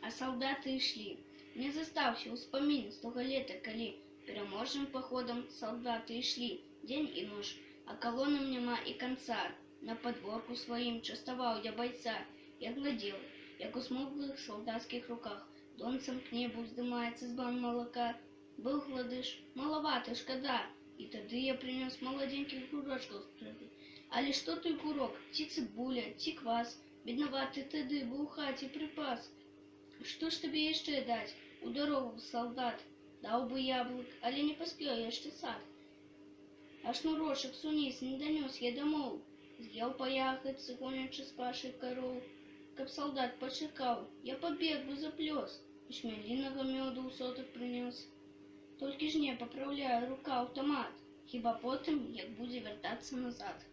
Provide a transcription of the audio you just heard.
А салдаты ішлі. Не застаўся ўспамін з тога лета, калі пераможным паходам салдаты ішлі дзень і ноч, а калонам няма і канца. На падворку сваім частаваў я байца, я глядзеў, як у смуглых салдацкіх руках донцам к небу здымаецца збан малака. Быў гладыш, малаваты, шкада, і тады я прынёс маладзенькіх гурочкаў з крыху. Але што той гурок, ці цыбуля, ці квас, беднаваты тады быў у хаце прыпас. Што ж табе яшчэ даць? У дарогу, салдат, даў бы яблык, але не паспеў яшчэ сад. А шнурочак сунец не данёс я дамоў, з'еў па ягадцы, гонячы з пашай кароў. Каб салдат пачакаў, я пабег бы за плёс, і шмялінага мёду ў сотак прынёс. Толькі ж не папраўляе рука аўтамат, хіба потым, як будзе вяртацца назад.